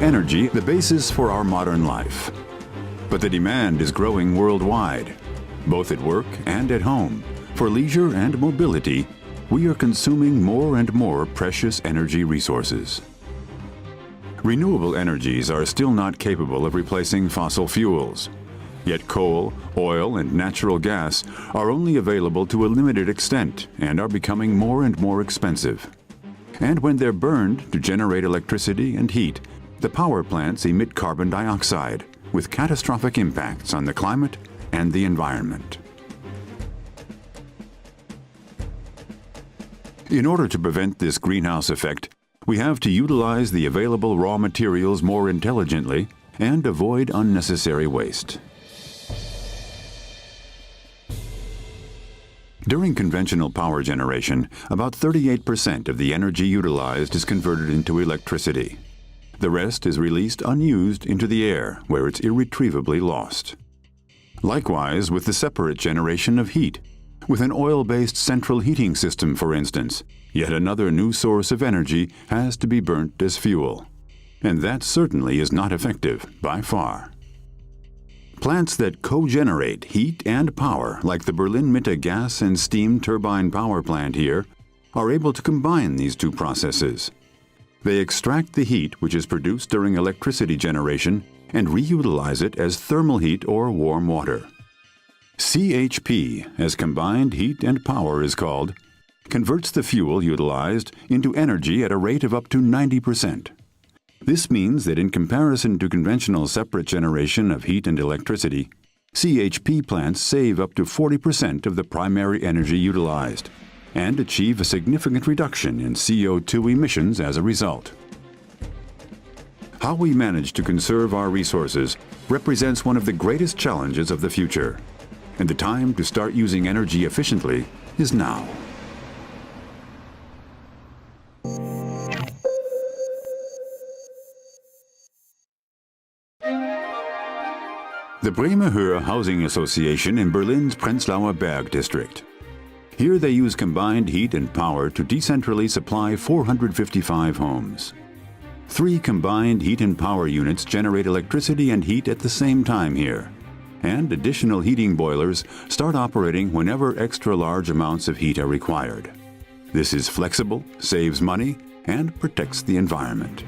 energy the basis for our modern life. But the demand is growing worldwide, both at work and at home. For leisure and mobility, we are consuming more and more precious energy resources. Renewable energies are still not capable of replacing fossil fuels. Yet coal, oil, and natural gas are only available to a limited extent and are becoming more and more expensive. And when they're burned to generate electricity and heat, the power plants emit carbon dioxide, with catastrophic impacts on the climate and the environment. In order to prevent this greenhouse effect, we have to utilize the available raw materials more intelligently and avoid unnecessary waste. During conventional power generation, about 38% of the energy utilized is converted into electricity. The rest is released unused into the air, where it's irretrievably lost. Likewise with the separate generation of heat. With an oil-based central heating system, for instance, yet another new source of energy has to be burnt as fuel. And that certainly is not effective, by far. Plants that co-generate heat and power, like the Berlin-Mitte gas and steam turbine power plant here, are able to combine these two processes. They extract the heat which is produced during electricity generation and reutilize it as thermal heat or warm water. CHP, as combined heat and power is called, converts the fuel utilized into energy at a rate of up to 90%. This means that in comparison to conventional separate generation of heat and electricity, CHP plants save up to 40% of the primary energy utilized and achieve a significant reduction in CO2 emissions as a result. How we manage to conserve our resources represents one of the greatest challenges of the future, and the time to start using energy efficiently is now. The Bremer Höhe Housing Association in Berlin's Prenzlauer Berg district. Here they use combined heat and power to decentrally supply 455 homes. 3 combined heat and power units generate electricity and heat at the same time here, and additional heating boilers start operating whenever extra large amounts of heat are required. This is flexible, saves money, and protects the environment.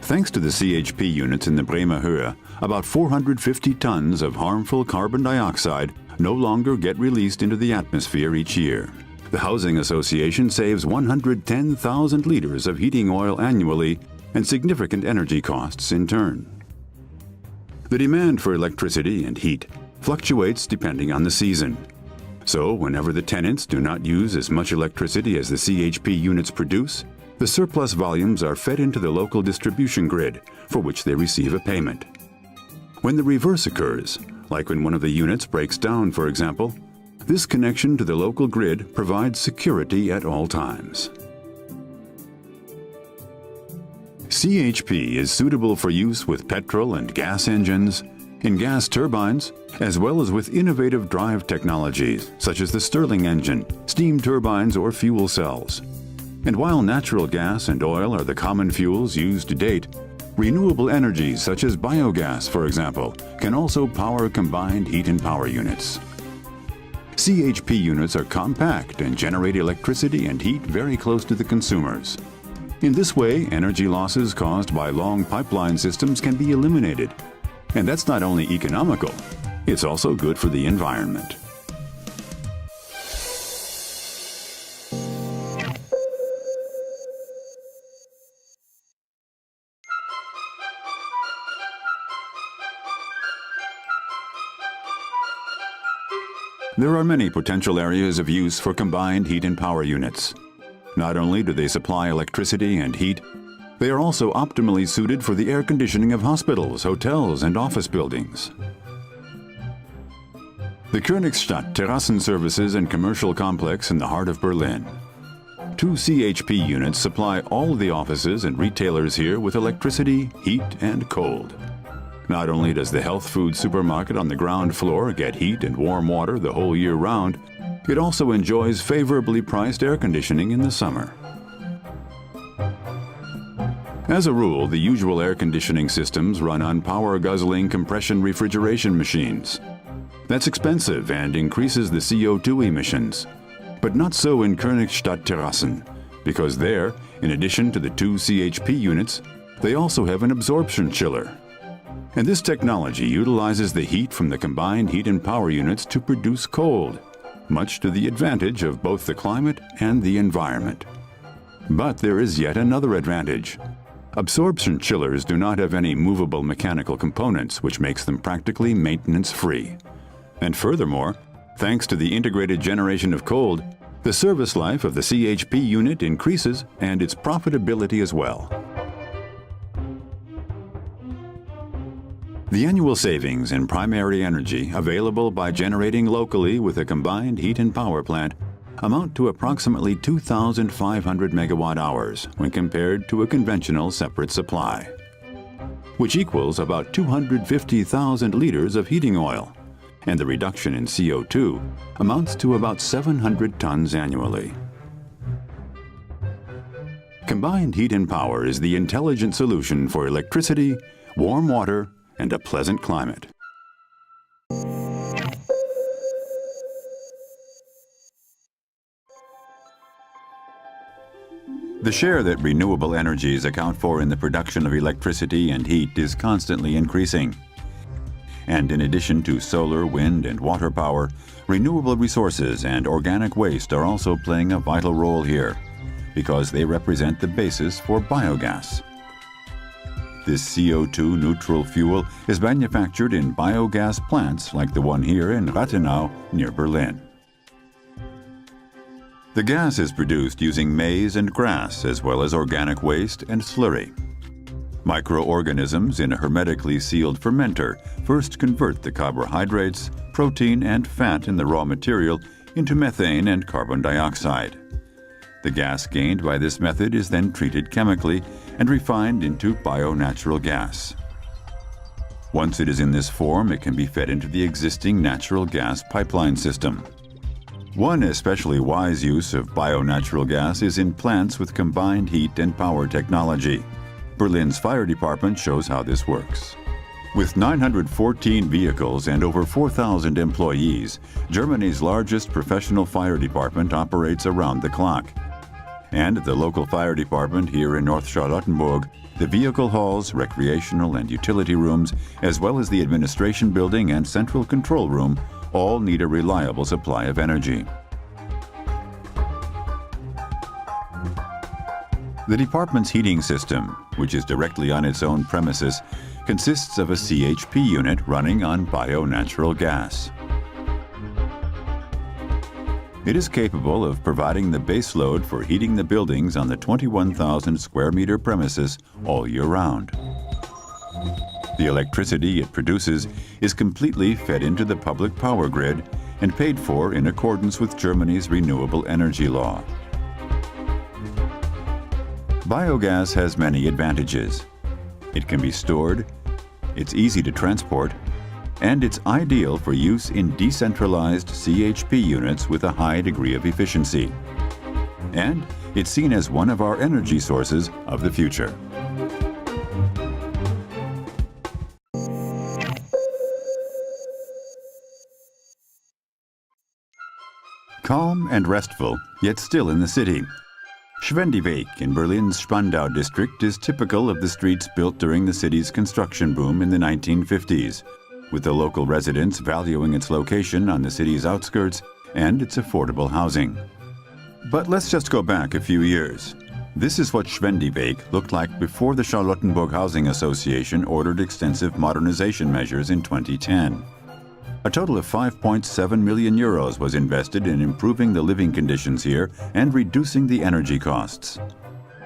Thanks to the CHP units in the Bremer Höhe, about 450 tons of harmful carbon dioxide no longer get released into the atmosphere each year. The Housing Association saves 110,000 liters of heating oil annually and significant energy costs in turn. The demand for electricity and heat fluctuates depending on the season. So whenever the tenants do not use as much electricity as the CHP units produce, the surplus volumes are fed into the local distribution grid, for which they receive a payment. When the reverse occurs, like when one of the units breaks down, for example, this connection to the local grid provides security at all times. CHP is suitable for use with petrol and gas engines, in gas turbines, as well as with innovative drive technologies such as the Stirling engine, steam turbines, or fuel cells. And while natural gas and oil are the common fuels used to date, renewable energies such as biogas, for example, can also power combined heat and power units. CHP units are compact and generate electricity and heat very close to the consumers. In this way, energy losses caused by long pipeline systems can be eliminated. And that's not only economical, it's also good for the environment. There are many potential areas of use for combined heat and power units. Not only do they supply electricity and heat, they are also optimally suited for the air conditioning of hospitals, hotels, and office buildings. The Königstadt Terrassen Services and Commercial Complex in the heart of Berlin. 2 CHP units supply all the offices and retailers here with electricity, heat, and cold. Not only does the health food supermarket on the ground floor get heat and warm water the whole year round, it also enjoys favorably priced air conditioning in the summer. As a rule, the usual air conditioning systems run on power-guzzling compression refrigeration machines. That's expensive and increases the CO2 emissions. But not so in Königstadt Terrassen, because there, in addition to the 2 CHP units, they also have an absorption chiller. And this technology utilizes the heat from the combined heat and power units to produce cold, much to the advantage of both the climate and the environment. But there is yet another advantage. Absorption chillers do not have any movable mechanical components, which makes them practically maintenance-free. And furthermore, thanks to the integrated generation of cold, the service life of the CHP unit increases and its profitability as well. The annual savings in primary energy available by generating locally with a combined heat and power plant amount to approximately 2,500 megawatt-hours when compared to a conventional separate supply, which equals about 250,000 liters of heating oil, and the reduction in CO2 amounts to about 700 tons annually. Combined heat and power is the intelligent solution for electricity, warm water, and a pleasant climate. The share that renewable energies account for in the production of electricity and heat is constantly increasing. And in addition to solar, wind, and water power, renewable resources and organic waste are also playing a vital role here, because they represent the basis for biogas. This CO2-neutral fuel is manufactured in biogas plants like the one here in Rathenau near Berlin. The gas is produced using maize and grass, as well as organic waste and slurry. Microorganisms in a hermetically sealed fermenter first convert the carbohydrates, protein, and fat in the raw material into methane and carbon dioxide. The gas gained by this method is then treated chemically and refined into bio-natural gas. Once it is in this form, it can be fed into the existing natural gas pipeline system. One especially wise use of bio-natural gas is in plants with combined heat and power technology. Berlin's fire department shows how this works. With 914 vehicles and over 4,000 employees, Germany's largest professional fire department operates around the clock. And at the local fire department here in North Charlottenburg, the vehicle halls, recreational and utility rooms, as well as the administration building and central control room, all need a reliable supply of energy. The department's heating system, which is directly on its own premises, consists of a CHP unit running on bio-natural gas. It is capable of providing the base load for heating the buildings on the 21,000 square meter premises all year round. The electricity it produces is completely fed into the public power grid and paid for in accordance with Germany's renewable energy law. Biogas has many advantages. It can be stored, it's easy to transport, and it's ideal for use in decentralized CHP units with a high degree of efficiency. And it's seen as one of our energy sources of the future. Calm and restful, yet still in the city. Schwendeweg in Berlin's Spandau district is typical of the streets built during the city's construction boom in the 1950s, with the local residents valuing its location on the city's outskirts and its affordable housing. But let's just go back a few years. This is what Schwendeweg looked like before the Charlottenburg Housing Association ordered extensive modernization measures in 2010. A total of 5.7 million euros was invested in improving the living conditions here and reducing the energy costs.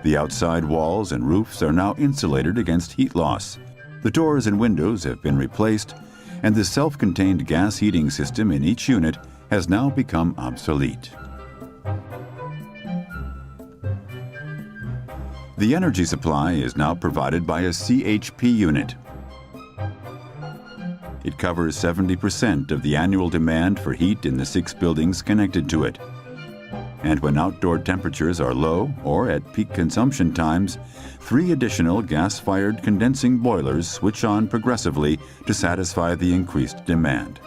The outside walls and roofs are now insulated against heat loss. The doors and windows have been replaced, and the self-contained gas heating system in each unit has now become obsolete. The energy supply is now provided by a CHP unit. It covers 70% of the annual demand for heat in the 6 buildings connected to it. And when outdoor temperatures are low or at peak consumption times, 3 additional gas-fired condensing boilers switch on progressively to satisfy the increased demand.